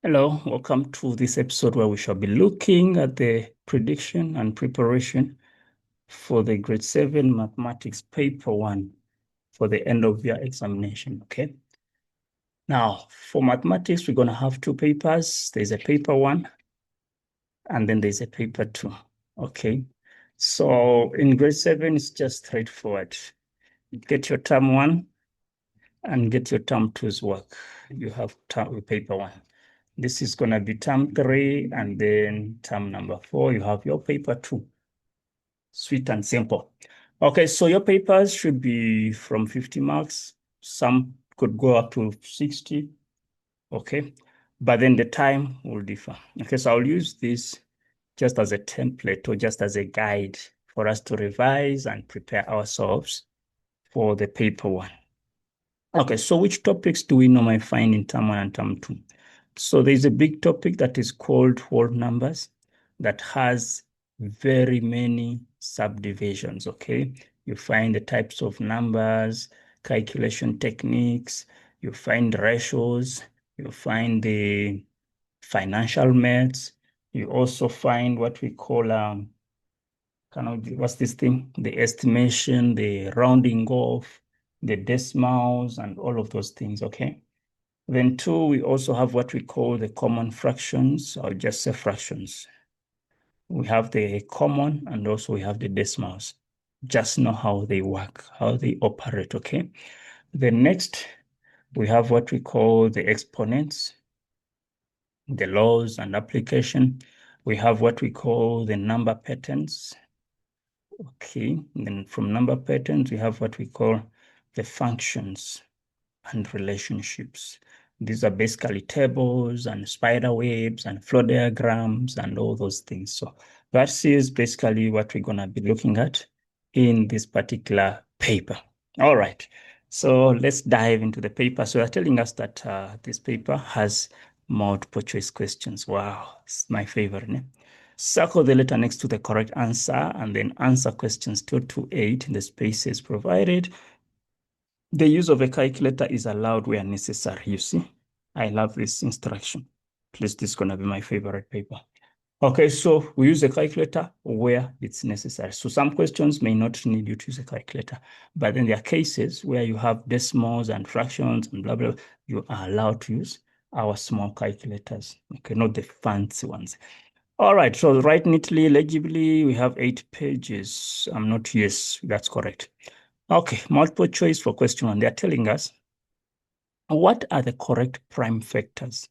Hello, welcome to this episode where we shall be looking at the prediction and preparation for the grade 7 mathematics paper 1 for the end of year examination. Okay. Now, for mathematics, we're going to have two papers. There's a paper 1 and then there's a paper 2. Okay. So in grade 7, it's just straightforward. Get your term 1 and get your term 2's work. You have paper 1. This is going to be term 3, and then term number 4, you have your paper 2. Sweet and simple. Okay, so your papers should be from 50 marks. Some could go up to 60. Okay, but then the time will differ. Okay, so I'll use this just as a template or just as a guide for us to revise and prepare ourselves for the paper 1. Okay, so which topics do we normally find in term 1 and term 2? So there's a big topic that is called whole numbers that has very many subdivisions, okay? You find the types of numbers, calculation techniques, you find ratios, you find the financial maths, you also find what we call what's this thing? The estimation, the rounding off, the decimals, and all of those things, okay? Then 2, we also have what we call the common fractions, or just say fractions. We have the common and also we have the decimals. Just know how they work, how they operate, okay? Then next, we have what we call the exponents, the laws and application. We have what we call the number patterns. Okay, and then from number patterns, we have what we call the functions and relationships. These are basically tables and spider webs and flow diagrams and all those things. So that is basically what we're going to be looking at in this particular paper. All right, so let's dive into the paper. So they're telling us that this paper has multiple choice questions. Wow, it's my favorite. Eh? Circle the letter next to the correct answer and then answer questions 2 to 8 in the spaces provided. The use of a calculator is allowed where necessary. You see, I love this instruction. Please, this is going to be my favorite paper. Okay, so we use a calculator where it's necessary. So some questions may not need you to use a calculator, but then there are cases where you have decimals and fractions and blah, blah, blah. You are allowed to use our small calculators, okay, not the fancy ones. All right, so write neatly, legibly, we have 8 pages. I'm not, yes, that's correct. Okay, multiple choice for question 1. They're telling us, what are the correct prime factors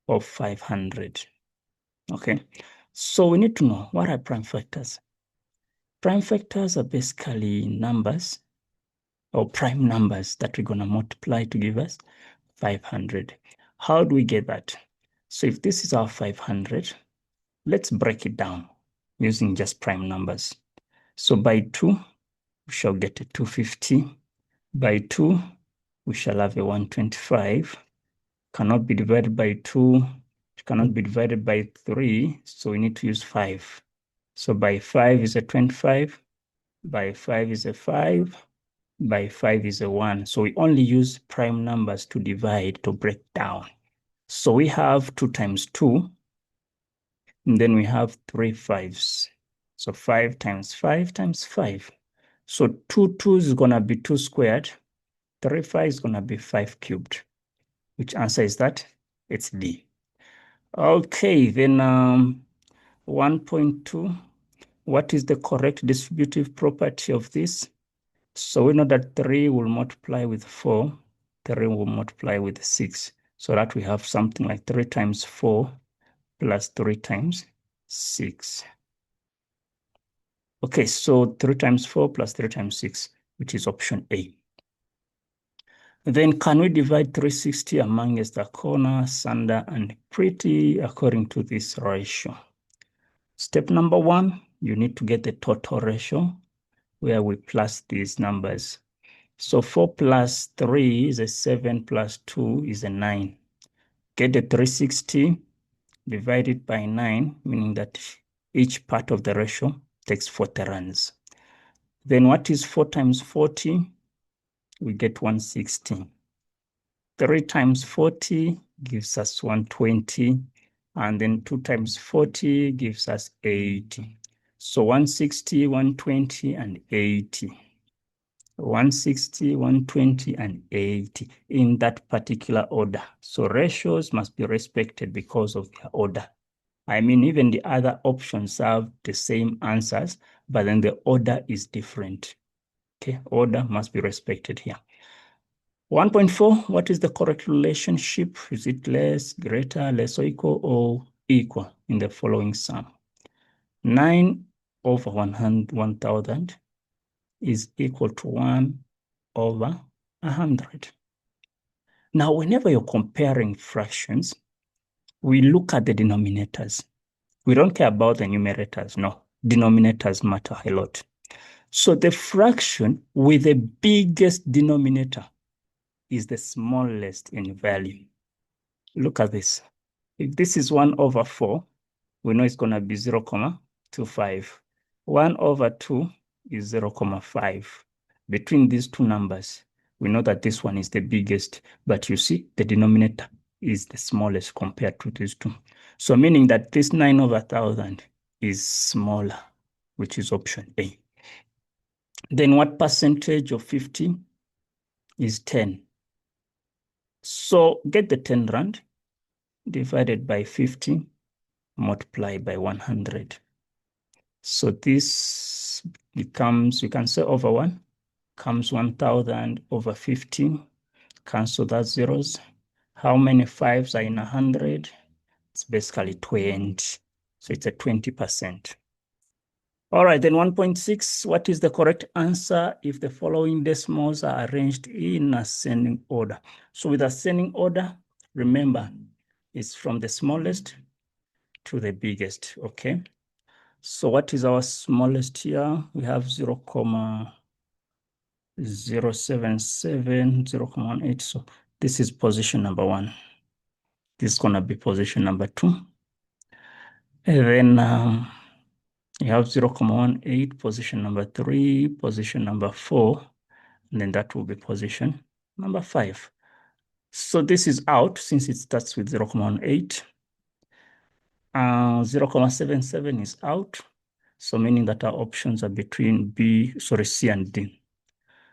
of 500? Okay, so we need to know what are prime factors. Prime factors are basically numbers or prime numbers that we're going to multiply to give us 500. How do we get that? So if this is our 500, let's break it down using just prime numbers. So by 2, we shall get a 250. By 2, we shall have a 125. Cannot be divided by 2. It cannot be divided by 3. So we need to use 5. So by 5 is a 25. By 5 is a 5. By 5 is a 1. So we only use prime numbers to divide, to break down. So we have 2 times 2. And then we have 3 5s. So 5 times 5 times 5. So 2 2s is going to be 2 squared. 3 5 is going to be 5 cubed. Which answer is that? It's D. Okay, then 1.2. What is the correct distributive property of this? So we know that 3 will multiply with 4. 3 will multiply with 6. So that we have something like 3 times 4 plus 3 times 6. Okay, so 3 times 4 plus 3 times 6, which is option A. Then can we divide 360 among Esther Corner, Sander, and Pretty according to this ratio? Step number 1, you need to get the total ratio where we plus these numbers. So 4 plus 3 is a 7 plus 2 is a 9. Get the 360, divide it by 9, meaning that each part of the ratio takes 40 rands. Then what is 4 times 40? We get 160. 3 times 40 gives us 120. And then 2 times 40 gives us 80. So 160, 120, and 80. 160, 120, and 80 in that particular order. So ratios must be respected because of their order. I mean, even the other options have the same answers, but then the order is different. Okay, order must be respected here. 1.4, what is the correct relationship? Is it less, greater, less or equal in the following sum? 9 over 1,000 is equal to 1 over 100. Now, whenever you're comparing fractions, we look at the denominators. We don't care about the numerators, no. Denominators matter a lot. So the fraction with the biggest denominator is the smallest in value. Look at this. If this is 1 over 4, we know it's going to be 0.25. 1 over 2 is 0.5. Between these two numbers, we know that this one is the biggest, but you see the denominator is the smallest compared to these two. So meaning that this 9 over 1,000 is smaller, which is option A. Then what percentage of 50 is 10? So get the 10 rand divided by 50, multiply by 100. So this becomes, you can say over 1, comes 1,000 over 50, cancel that zeros. How many 5s are in 100? It's basically 20. So it's a 20%. All right, then 1.6, what is the correct answer if the following decimals are arranged in ascending order? So with ascending order, remember, it's from the smallest to the biggest, okay? So what is our smallest here? We have 0.077, 0.18. So this is position number 1. This is going to be position number 2. And then you have 0.18, position number 3, position number 4, and then that will be position number 5. So this is out since it starts with 0.18. 0.77 is out. So meaning that our options are between C and D.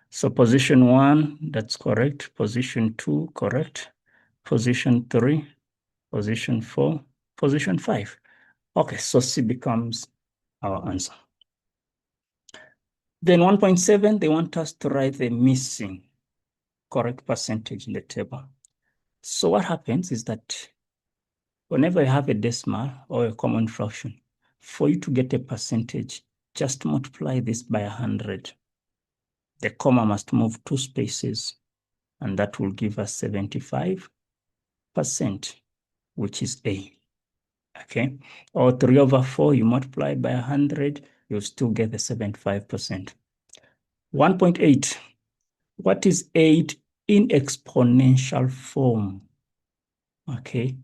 So position 1, that's correct. Position 2, correct. Position 3, position 4, position 5. Okay, so C becomes our answer. Then 1.7, they want us to write the missing correct percentage in the table. So what happens is that whenever you have a decimal or a common fraction, for you to get a percentage, just multiply this by 100. The comma must move 2 spaces, and that will give us 75%, which is A. Okay, or 3 over 4, you multiply by 100, you'll still get the 75%. 1.8, what is 8 in exponential form? Okay,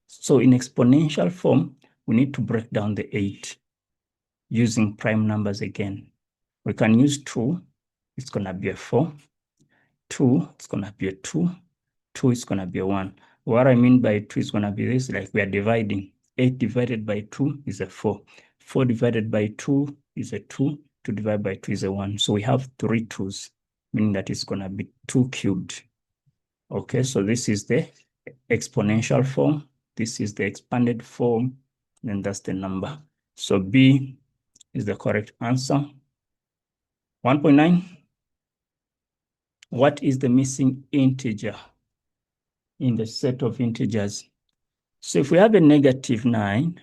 so in exponential form, we need to break down the 8 using prime numbers again. We can use 2, it's going to be a 4. 2, it's going to be a 2. 2 is going to be a 1. What I mean by 2 is going to be this, like we are dividing. 8 divided by 2 is a 4. 4 divided by 2 is a 2. 2 divided by 2 is a 1. So we have 3 2's, meaning that it's going to be 2 cubed. Okay, so this is the exponential form. This is the expanded form. Then that's the number. So B is the correct answer. 1.9. What is the missing integer in the set of integers? So if we have a -9,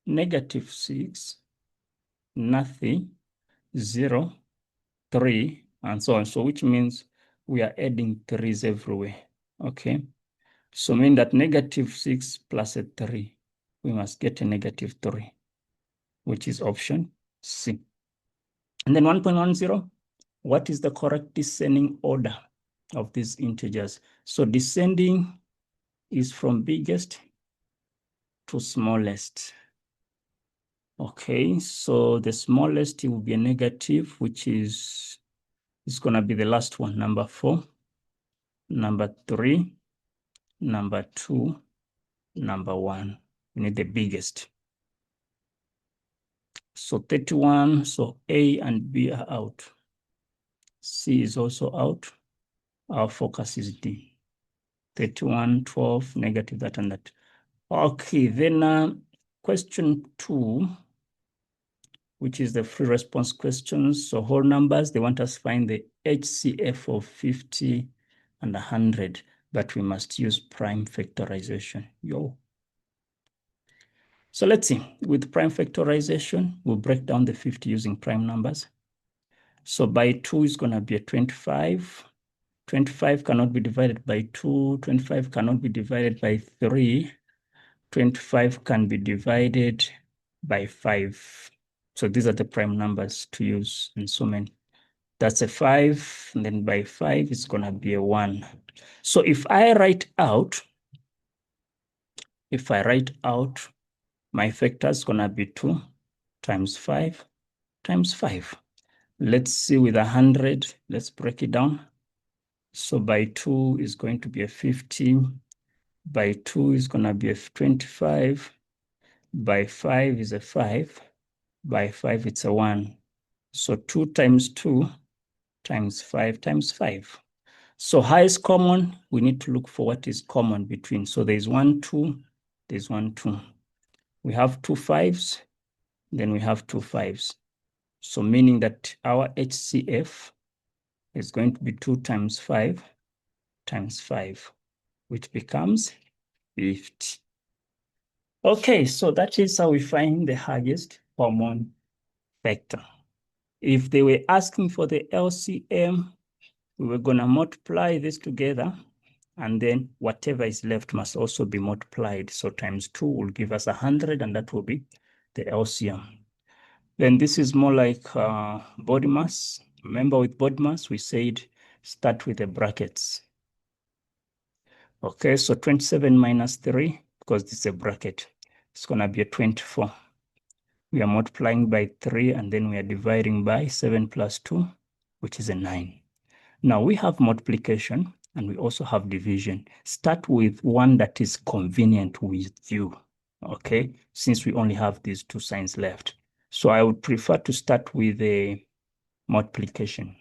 -6, nothing, 0, 3, and so on. So which means we are adding 3's everywhere. Okay. So mean that -6 plus a 3, we must get a -3, which is option C. And then 1.10, what is the correct descending order of these integers? So descending is from biggest to smallest. Okay, so the smallest will be a negative, which is going to be the last one, number 4, number 3, number 2, number 1. We need the biggest. So 31, so A and B are out. C is also out. Our focus is D. 31, 12, negative that and that. Okay, then question 2, which is the free response questions. So whole numbers, they want us to find the HCF of 50 and 100, but we must use prime factorization. So let's see, with prime factorization, we'll break down the 50 using prime numbers. So by 2 is going to be a 25. 25 cannot be divided by 2. 25 cannot be divided by 3. 25 can be divided by 5. So these are the prime numbers to use in so many. That's a 5, and then by 5 it's going to be a 1. So if I write out my factor is going to be 2 times 5 times 5. Let's see with 100, let's break it down. So by 2 is going to be a 50. By 2 is going to be a 25. By 5 is a 5. By 5 it's a 1. So 2 times 2 times 5 times 5. So highest common, we need to look for what is common between. So there's 1, 2, there's 1, 2. We have 2 5s, then we have 2 5s. So meaning that our HCF is going to be 2 times 5 times 5, which becomes 50. Okay, so that is how we find the highest common factor. If they were asking for the LCM, we were going to multiply this together, and then whatever is left must also be multiplied. So times 2 will give us 100, and that will be the LCM. Then this is more like BODMAS. Remember with BODMAS, we said start with the brackets. Okay, so 27 minus 3, because this is a bracket, it's going to be a 24. We are multiplying by 3, and then we are dividing by 7 plus 2, which is a 9. Now we have multiplication, and we also have division. Start with one that is convenient with you, okay? Since we only have these 2 signs left. So I would prefer to start with a multiplication.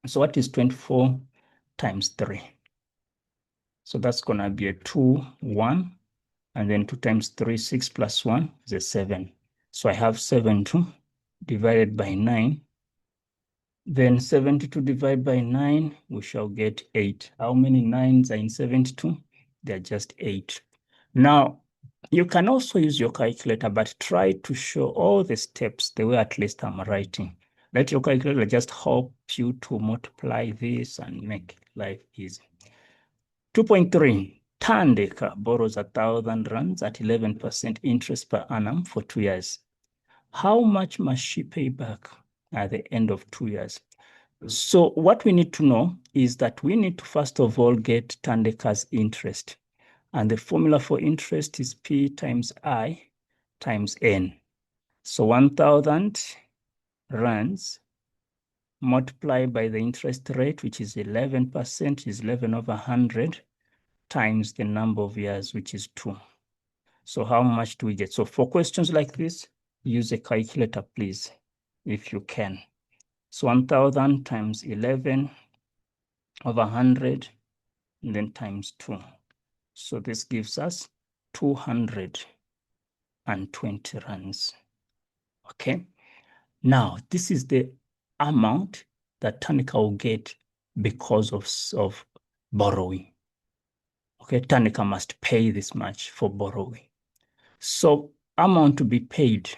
So what is 24 times 3? So that's going to be a 2, 1, and then 2 times 3, 6 plus 1 is a 7. So I have 72 divided by 9. Then 72 divided by 9, we shall get 8. How many 9s are in 72? They're just 8. Now, you can also use your calculator, but try to show all the steps the way at least I'm writing. Let your calculator just help you to multiply this and make life easy. 2.3, Tandeka borrows 1,000 rands at 11% interest per annum for 2 years. How much must she pay back at the end of 2 years? So what we need to know is that we need to first of all get Tandeka's interest. And the formula for interest is P times I times N. So 1,000 rands multiplied by the interest rate, which is 11%, is 11 over 100, times the number of years, which is 2. So how much do we get? So for questions like this, use a calculator, please, if you can. So 1,000 times 11 over 100, and then times 2. So this gives us 220 rands. Okay. Now, this is the amount that Tanika will get because of borrowing. Okay, Tanika must pay this much for borrowing. So amount to be paid,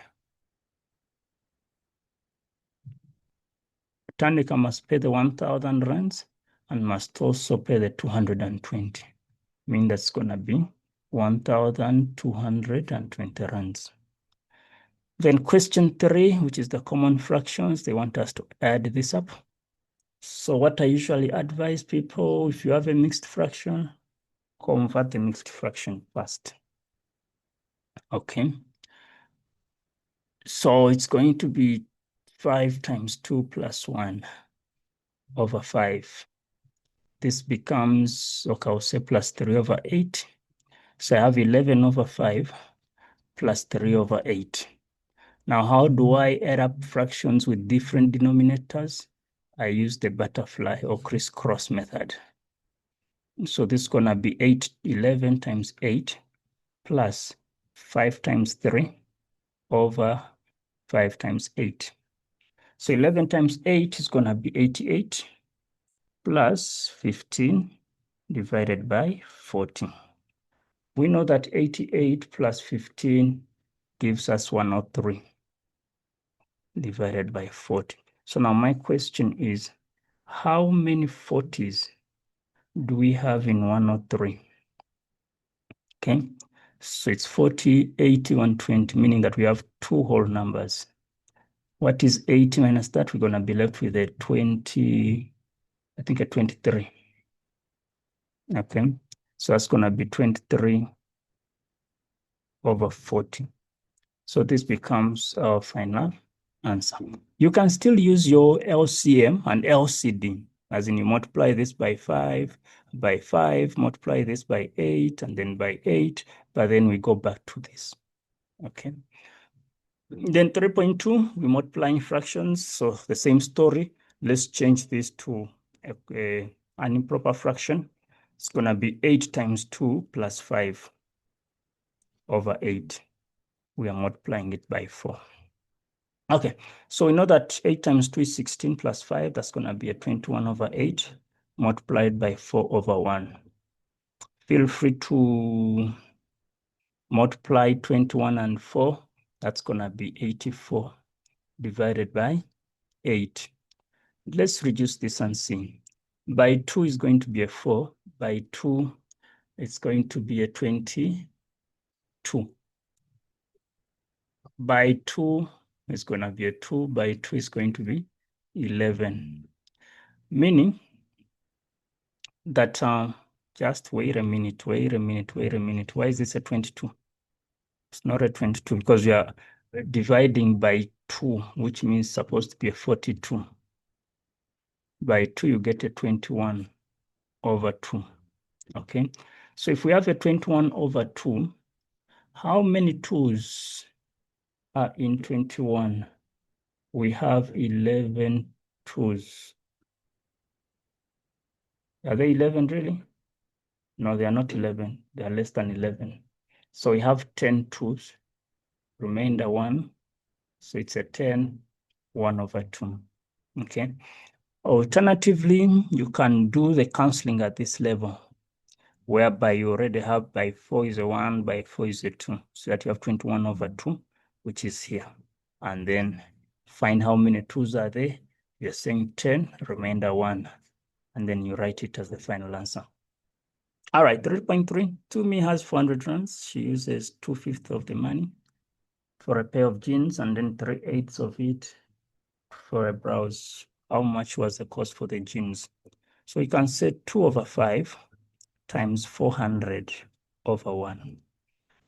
Tanika must pay the 1,000 rands and must also pay the 220. I mean, that's going to be 1,220 rands. Then question 3, which is the common fractions, they want us to add this up. So what I usually advise people, if you have a mixed fraction, convert the mixed fraction first. Okay. So it's going to be 5 times 2 plus 1 over 5. this becomes, okay, I'll say plus 3 over 8. So I have 11 over 5 plus 3 over 8. Now, how do I add up fractions with different denominators? I use the butterfly or crisscross method. So this is going to be 11 times 8 plus 5 times 3 over 5 times 8. So 11 times 8 is going to be 88 plus 15 divided by 40. We know that 88 plus 15 gives us 103 divided by 40. So now my question is, how many 40s do we have in 103? Okay, so it's 40, 80, 120, meaning that we have two whole numbers. What is 80 minus that? We're going to be left with a 20, I think a 23. Okay, so that's going to be 23 over 40. So this becomes our final answer. You can still use your LCM and LCD, as in you multiply this by 5, multiply this by 8, and then by 8, but then we go back to this. Okay. Then 3.2, we're multiplying fractions, so the same story. Let's change this to an improper fraction. It's going to be 8 times 2 plus 5 over 8. We are multiplying it by 4. Okay, so we know that 8 times 2 is 16 plus 5. That's going to be a 21 over 8 multiplied by 4 over 1. Feel free to multiply 21 and 4. That's going to be 84 divided by 8. Let's reduce this and see. By 2 is going to be a 4. By 2, it's going to be a 22. By 2, it's going to be a 2. By 2 is going to be 11. Meaning that, just wait a minute. Why is this a 22? It's not a 22 because we are dividing by 2, which means it's supposed to be a 42. By 2, you get a 21 over 2. Okay, so if we have a 21 over 2, how many 2's are in 21? We have 11 2's. Are they 11 really? No, they are not 11. They are less than 11. So we have 10 2's, remainder 1. So it's a 10, 1 over 2. Okay. Alternatively, you can do the cancelling at this level, whereby you already have by 4 is a 1, by 4 is a 2. So that you have 21 over 2, which is here. And then find how many 2's are there. You're saying 10, remainder 1. And then you write it as the final answer. All right, 3.3. Tumi has 400 rands. She uses 2/5 of the money for a pair of jeans and then 3/8 of it for a blouse. How much was the cost for the jeans? So you can say 2 over 5 times 400 over 1.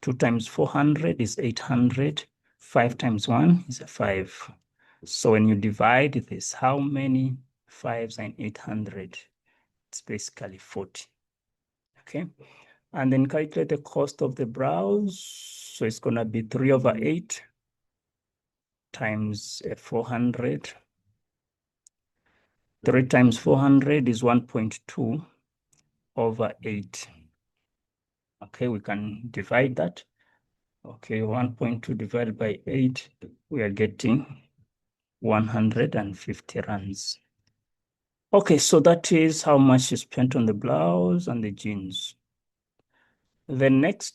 2 times 400 is 800. 5 times 1 is a 5. So when you divide this, how many 5's are in 800? It's basically 40. Okay. And then calculate the cost of the blouse. So it's going to be 3 over 8 times 400. 3 times 400 is 1.2 over 8. Okay, we can divide that. Okay, 1.2 divided by 8, we are getting 150 rands. Okay, so that is how much you spent on the blouse and the jeans. The next